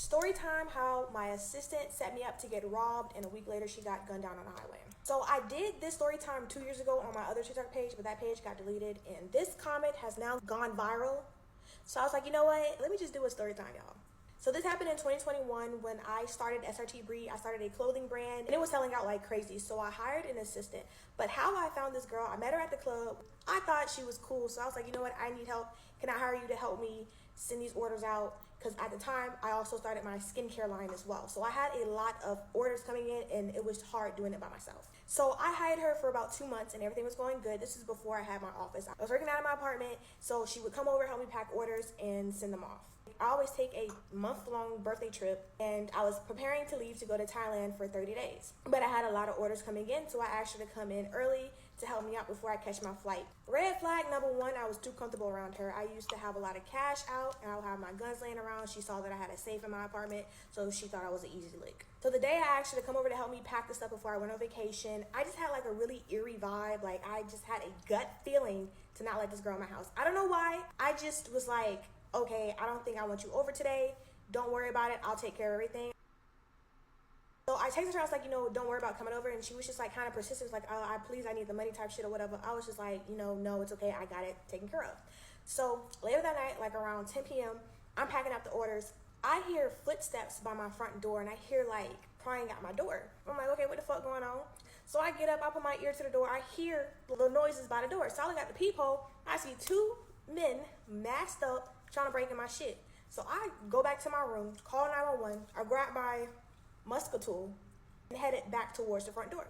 Story time, how my assistant set me up to get robbed and a week later she got gunned down on the highway. So I did this story time 2 years ago on my other TikTok page, but that page got deleted and this comment has now gone viral. So I was like, you know what? Let me just do a story time, y'all. So this happened in 2021 when I started SRT Bree. I started a clothing brand and it was selling out like crazy. So I hired an assistant. But how I found this girl, I met her at the club. I thought she was cool. So I was like, you know what? I need help. Can I hire you to help me send these orders out? Because at the time, I also started my skincare line as well. So I had a lot of orders coming in and it was hard doing it by myself. So I hired her for about 2 months and everything was going good. This is before I had my office. I was working out of my apartment, so she would come over, help me pack orders, and send them off. I always take a month-long birthday trip, and I was preparing to leave to go to Thailand for 30 days. But I had a lot of orders coming in, so I asked her to come in early to help me out before I catch my flight. Red flag number one, I was too comfortable around her. I used to have a lot of cash out, and I would have my guns laying around. She saw that I had a safe in my apartment, so she thought I was an easy lick. So the day I asked her to come over to help me pack the stuff before I went on vacation, I just had like a really eerie vibe. Like I just had a gut feeling to not let this girl in my house. I don't know why. I just was like, okay, I don't think I want you over today. Don't worry about it. I'll take care of everything. So I texted her, I was like, don't worry about coming over. And she was just like kind of persistent, like, I need the money type shit or whatever. I was just like, no, it's okay. I got it taken care of. So later that night, like around 10 p.m., I'm packing up the orders. I hear footsteps by my front door and I hear like prying at my door. I'm like, okay, what the fuck going on? So I get up, I put my ear to the door. I hear little noises by the door. So I look at the peephole. I see two men masked up trying to break in my shit. So I go back to my room, call 911. I grab my muscatel and headed back towards the front door.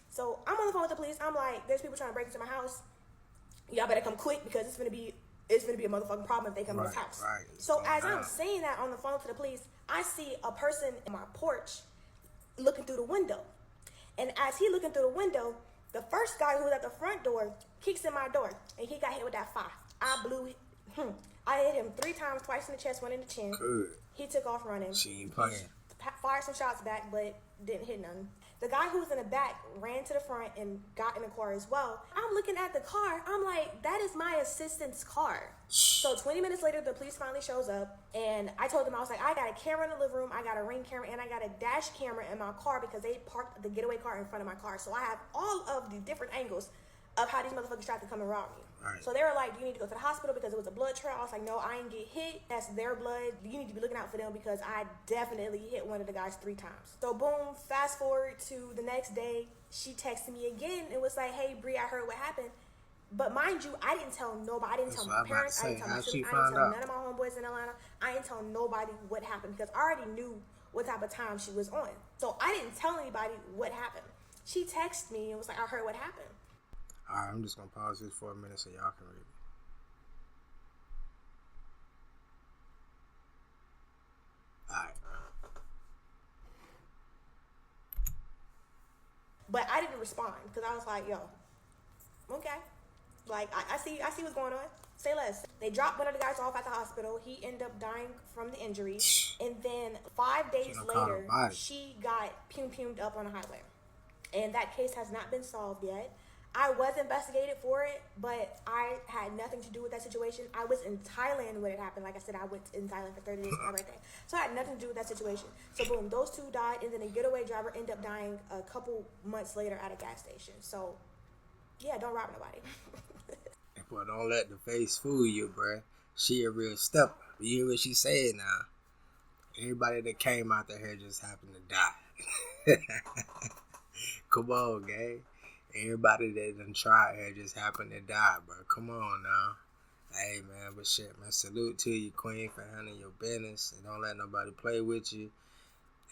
So I'm on the phone with the police. I'm like, there's people trying to break into my house. Y'all better come quick because it's gonna be a motherfucking problem if they come in this house. Right. So as I'm saying that on the phone to the police, I see a person in my porch looking through the window. And as he looking through the window, the first guy who was at the front door kicks in my door and he got hit with that 5. I blew it. I hit him 3 times, twice in the chest, 1 in the chin. Good. He took off running. She ain't playing. Fired some shots back, but didn't hit none. The guy who was in the back ran to the front and got in the car as well. I'm looking at the car. I'm like, that is my assistant's car. So 20 minutes later, the police finally shows up. And I told them, I was like, I got a camera in the living room. I got a ring camera. And I got a dash camera in my car because they parked the getaway car in front of my car. So I have all of the different angles of how these motherfuckers tried to come and rob me. Right. So they were like, do you need to go to the hospital because it was a blood trail? I was like, no, I ain't get hit. That's their blood. You need to be looking out for them because I definitely hit one of the guys 3 times. So boom, fast forward to the next day, she texted me again and was like, hey, Bree, I heard what happened. But mind you, I didn't tell nobody. I didn't tell my parents. I didn't tell my sister. I didn't tell none of my homeboys in Atlanta. I didn't tell nobody what happened because I already knew what type of time she was on. So I didn't tell anybody what happened. She texted me and was like, I heard what happened. All right, I'm just going to pause this for a minute so y'all can read it. All right. But I didn't respond because I was like, yo, okay. Like, I see what's going on. Say less. They dropped one of the guys off at the hospital. He ended up dying from the injuries. And then 5 days later, she got pumed up on the highway. And that case has not been solved yet. I was investigated for it, but I had nothing to do with that situation. I was in Thailand when it happened. Like I said, I went in Thailand for 30 days for my birthday. So I had nothing to do with that situation. So boom, those 2 died, and then a getaway driver ended up dying a couple months later at a gas station. So, yeah, don't rob nobody. Boy, don't let the face fool you, bruh. She a real stepper. You hear what she said now? Everybody that came out there just happened to die. Come on, gang. Everybody that done tried here just happened to die, bro. Come on now. Hey, man, but shit, man. Salute to you, queen, for handling your business. And don't let nobody play with you.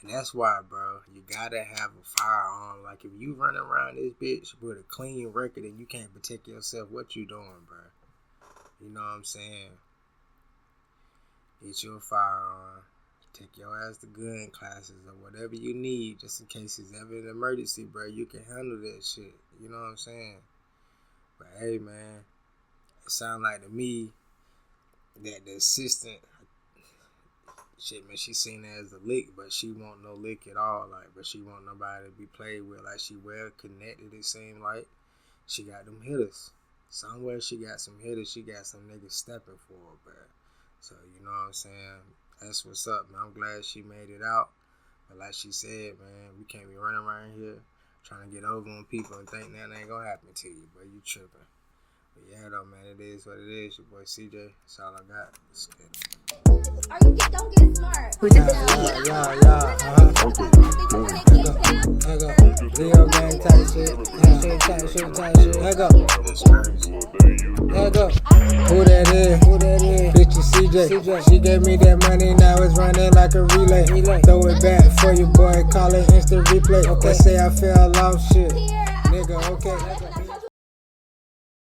And that's why, bro, you gotta have a firearm. Like, if you running around this bitch with a clean record and you can't protect yourself, what you doing, bro? You know what I'm saying? Get you a firearm. Take your ass to gun classes or whatever you need, just in case it's ever an emergency, bro. You can handle that shit. You know what I'm saying? But hey, man, it sound like to me that the assistant, shit, man, she seen it as a lick, but she want no lick at all. Like, but she want nobody to be played with. Like, she well connected. It seemed like she got them hitters. Somewhere she got some hitters. She got some niggas stepping for her, bro. So you know what I'm saying? that's what's up, man. I'm glad she made it out. But like she said, man, we can't be running around here trying to get over on people and think that ain't gonna happen to you, bro. You tripping. But yeah, though, man, it is what it is. Your boy CJ. That's all I got. Let's get it. Don't get smart. Video game type shit. Type shit. Let go. Who that is? Bitch, CJ. She gave me that money, now it's running like a relay. Throw it back for you, boy. Call it instant replay. Okay, say I fell off shit. Nigga, okay.